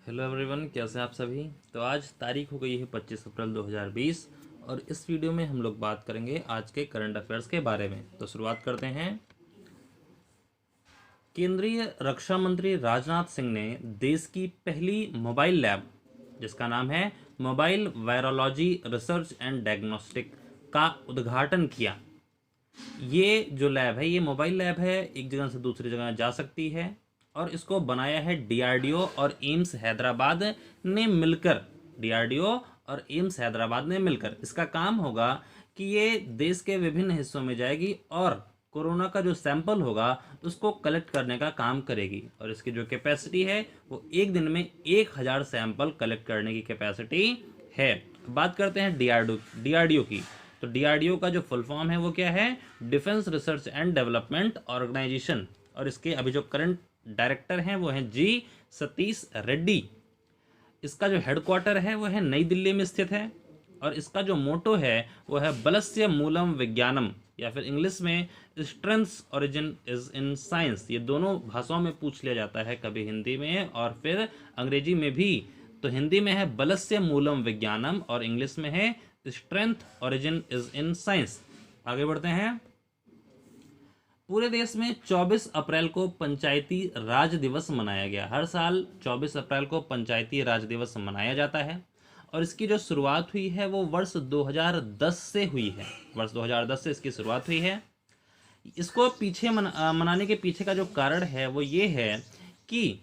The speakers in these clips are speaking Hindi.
हेलो एवरीवन, कैसे हैं आप सभी। तो आज तारीख हो गई है 25 अप्रैल 2020 और इस वीडियो में हम लोग बात करेंगे आज के करंट अफेयर्स के बारे में। तो शुरुआत करते हैं। केंद्रीय रक्षा मंत्री राजनाथ सिंह ने देश की पहली मोबाइल लैब, जिसका नाम है mobile virology research and diagnostic, का उद्घाटन किया। ये जो लैब है, ये मोबाइल लैब है, एक जगह से दूसरी जगह जा सकती है और इसको बनाया है डीआरडीओ और एम्स हैदराबाद ने मिलकर। डीआरडीओ और एम्स हैदराबाद ने मिलकर इसका काम होगा कि ये देश के विभिन्न हिस्सों में जाएगी और कोरोना का जो सैंपल होगा उसको कलेक्ट करने का काम करेगी। और इसकी जो कैपेसिटी है वो एक दिन में 1000 सैंपल कलेक्ट करने की कैपेसिटी है। बात करते हैं डीआरडीओ की। तो डीआरडीओ का जो फुल फॉर्म है वो क्या है? Defence Research and Development Organisation. और इसके अभी जो करंट डायरेक्टर हैं वो हैं जी सतीश रेड्डी। इसका जो हेडक्वार्टर है वो है नई दिल्ली में स्थित है और इसका जो मोटो है वो है बलस्य मूलम विज्ञानम, या फिर इंग्लिश में strengths origin is in science. ये दोनों भाषाओं में पूछ लिया जाता है, कभी हिंदी में और फिर अंग्रेजी में भी। तो हिंदी में है बलस्य मूलम विज्ञानम और इंग्लिश में है strength origin is in science. आगे बढ़ते हैं। पूरे देश में 24 अप्रैल को पंचायती राज दिवस मनाया गया। हर साल 24 अप्रैल को पंचायती राज दिवस मनाया जाता है और इसकी जो शुरुआत हुई है वो वर्ष 2010 से हुई है। वर्ष 2010 से इसकी शुरुआत हुई है। इसको मनाने के पीछे का जो कारण है वो ये है कि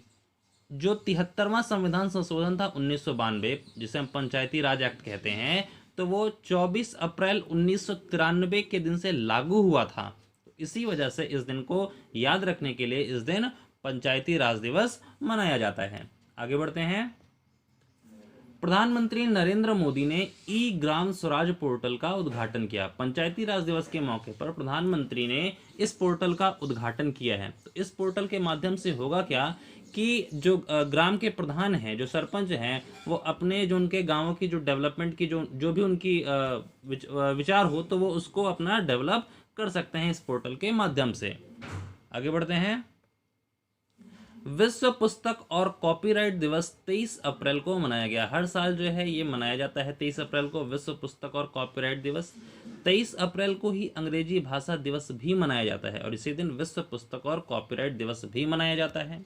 जो 73वां संविधान संशोधन था 1992, जिसे हम पंचायती राज एक्ट कहते हैं, तो वो 24 अप्रैल 1993 के दिन से लागू हुआ था। तो इसी वजह से इस दिन को याद रखने के लिए इस दिन पंचायती राज दिवस मनाया जाता है। आगे बढ़ते हैं। प्रधानमंत्री नरेंद्र मोदी ने ई ग्राम स्वराज पोर्टल का उद्घाटन किया। पंचायती राज दिवस के मौके पर प्रधानमंत्री ने इस पोर्टल का उद्घाटन किया है। तो इस पोर्टल के माध्यम से होगा क्या कि जो ग्राम के प्रधान हैं, जो सरपंच हैं, वो अपने जो उनके गांवों की जो डेवलपमेंट की जो भी उनकी विचार हो तो वो उसको अपना डेवलप कर सकते हैं इस पोर्टल के माध्यम से। आगे बढ़ते हैं। विश्व पुस्तक और कॉपीराइट दिवस 23 अप्रैल को मनाया गया। हर साल जो है ये मनाया जाता है 23 अप्रैल को विश्व पुस्तक और कॉपीराइट दिवस। 23 अप्रैल को ही अंग्रेजी भाषा दिवस भी मनाया जाता है और इसी दिन विश्व पुस्तक और कॉपीराइट दिवस भी मनाया जाता है।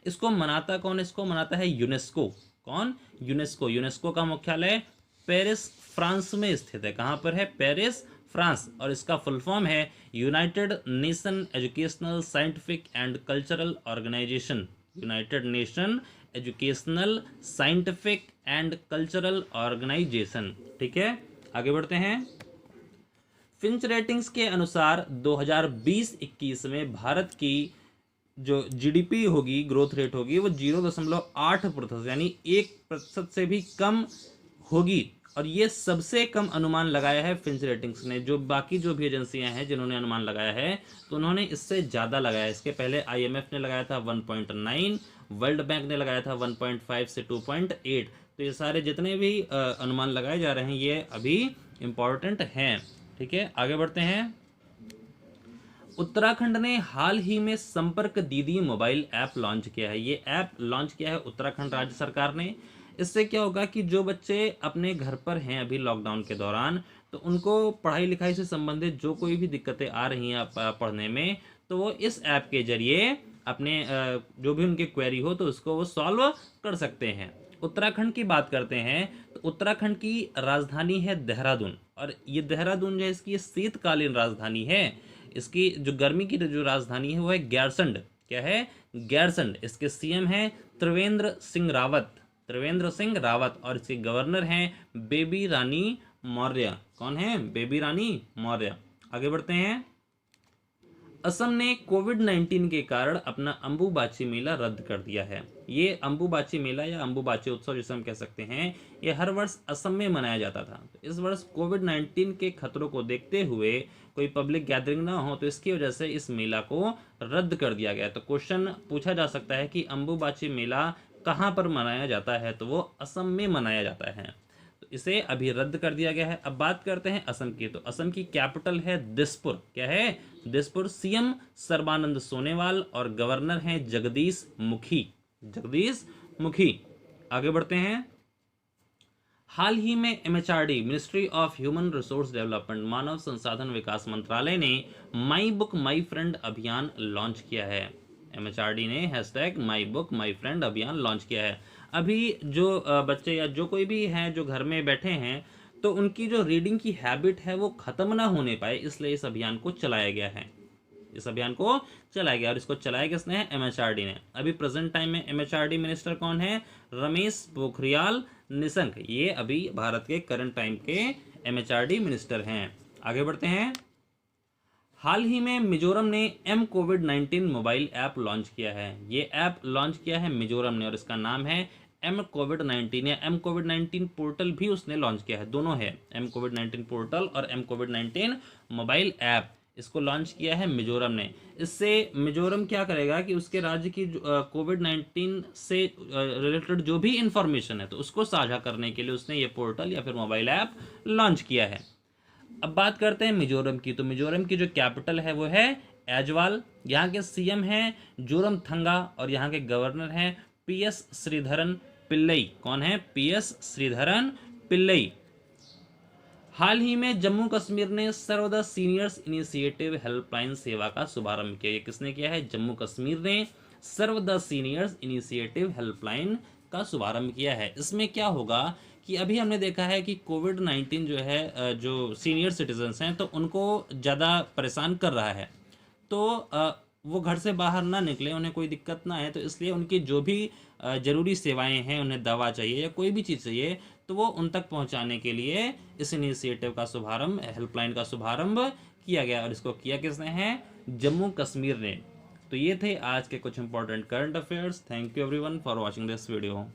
इसको मनाता कौन? इसको मनाता है यूनेस्को। कौन? यूनेस्को। यूनेस्को का मुख्यालय पेरिस, फ्रांस में स्थित है। कहाँ पर है? Paris, France. और इसका फुल फॉर्म है United Nation Educational Scientific and Cultural Organisation. United Nation Educational Scientific and Cultural Organisation. ठीक है, आगे बढ़ते हैं। फिंच रेटिंग्स के अनुसार 2020-21 में भारत की जो जीडीपी होगी, ग्रोथ रेट होगी, वो 0.8% यानी 1% से भी कम होगी। और ये सबसे कम अनुमान लगाया है फिंच रेटिंग्स ने। जो बाकी जो भी एजेंसियां हैं जिन्होंने अनुमान लगाया है तो उन्होंने इससे ज़्यादा लगाया। इसके पहले आईएमएफ ने लगाया था 1.9, वर्ल्ड बैंक ने लगाया था 1.5 से 2.8। तो ये सारे जितने भी अनुमान लगाए जा रहे हैं ये अभी इम्पॉर्टेंट हैं। ठीक है, आगे बढ़ते हैं। उत्तराखंड ने हाल ही में संपर्क दीदी मोबाइल ऐप लॉन्च किया है। ये ऐप लॉन्च किया है उत्तराखंड राज्य सरकार ने। इससे क्या होगा कि जो बच्चे अपने घर पर हैं अभी लॉकडाउन के दौरान, तो उनको पढ़ाई लिखाई से संबंधित जो कोई भी दिक्कतें आ रही हैं पढ़ने में, तो वो इस ऐप के जरिए अपने जो भी उनकी क्वेरी हो तो उसको वो सॉल्व कर सकते हैं। उत्तराखंड की बात करते हैं तो उत्तराखंड की राजधानी है देहरादून और ये देहरादून जो है इसकी शीतकालीन राजधानी है। इसकी जो गर्मी की जो राजधानी है वो है गैरसैंड। क्या है? गैरसैंड। इसके सीएम हैं त्रिवेंद्र सिंह रावत। त्रिवेंद्र सिंह रावत। और इसके गवर्नर हैं बेबी रानी मौर्य। कौन है? बेबी रानी मौर्य। आगे बढ़ते हैं। असम ने कोविड-19 के कारण अपना अंबुबाची मेला रद्द कर दिया है। ये अंबुबाची मेला या अंबुबाची उत्सव जिसे हम कह सकते हैं, ये हर वर्ष असम में मनाया जाता था। तो इस वर्ष कोविड-19 के खतरों को देखते हुए कोई पब्लिक गैदरिंग ना हो तो इसकी वजह से इस मेला को रद्द कर दिया गया। तो क्वेश्चन पूछा जा सकता है कि अंबुबाची मेला कहाँ पर मनाया जाता है? तो वो असम में मनाया जाता है। तो इसे अभी रद्द कर दिया गया है। अब बात करते हैं असम की। तो असम की कैपिटल है दिसपुर। क्या है? दिसपुर। सीएम सर्बानंद सोनोवाल और गवर्नर हैं जगदीश मुखी। जगदीश मुखी। आगे बढ़ते हैं। हाल ही में MHRD ministry of human resource development मानव संसाधन विकास मंत्रालय ने माई बुक माई फ्रेंड अभियान लॉन्च किया है। एमएचआरडी ने hashtag my book my friend अभियान लॉन्च किया है। अभी जो बच्चे या जो कोई भी हैं जो घर में बैठे हैं, तो उनकी जो रीडिंग की हैबिट है वो खत्म ना होने पाए, इसलिए इस अभियान को चलाया गया है। इस अभियान को चलाया गया और इसको चलाया किसने है? एमएचआरडी ने। अभी प्रेजेंट टाइम में एमएचआरडी मिनिस्टर कौन है? रमेश पोखरियाल निशंक। ये अभी भारत के करंट टाइम के एमएचआरडी मिनिस्टर हैं। आगे बढ़ते हैं। हाल ही में मिजोरम ने एम कोविड-19 मोबाइल ऐप लॉन्च किया है। ये ऐप लॉन्च किया है मिजोरम ने और इसका नाम है एम कोविड-19 या एम कोविड-19 पोर्टल भी उसने लॉन्च किया है। दोनों है, एम कोविड-19 पोर्टल और एम कोविड-19 मोबाइल ऐप। इसको लॉन्च किया है मिजोरम ने। इससे मिजोरम क्या करेगा कि उसके राज्य की कोविड-19 से रिलेटेड जो भी इंफॉर्मेशन है तो उसको साझा करने के लिए उसने ये पोर्टल या फिर मोबाइल ऐप लॉन्च किया है। अब बात करते हैं मिजोरम की। तो मिजोरम की जो कैपिटल है वो है ऐजवाल। यहाँ के सीएम हैं जोरमथंगा और यहाँ के गवर्नर हैं पीएस श्रीधरन पिल्लई। कौन है? पीएस श्रीधरन पिल्लई। हाल ही में जम्मू कश्मीर ने सर्वदा सीनियर्स इनिशिएटिव हेल्पलाइन सेवा का शुभारंभ किया। ये किसने किया है? जम्मू कश्मीर ने सर्वदा सीनियर्स इनिशिएटिव हेल्पलाइन का शुभारंभ किया है। इसमें क्या होगा कि अभी हमने देखा है कि कोविड-19 जो है जो सीनियर सिटीजन्स हैं तो उनको ज़्यादा परेशान कर रहा है, तो वो घर से बाहर ना निकले, उन्हें कोई दिक्कत ना आए, तो इसलिए उनकी जो भी ज़रूरी सेवाएं हैं, उन्हें दवा चाहिए या कोई भी चीज़ चाहिए, तो वो उन तक पहुंचाने के लिए इस इनिशिएटिव का शुभारंभ, हेल्पलाइन का शुभारंभ किया गया और इसको किया किसने है? जम्मू कश्मीर ने। तो ये थे आज के कुछ important current affairs. Thank you everyone for watching this video.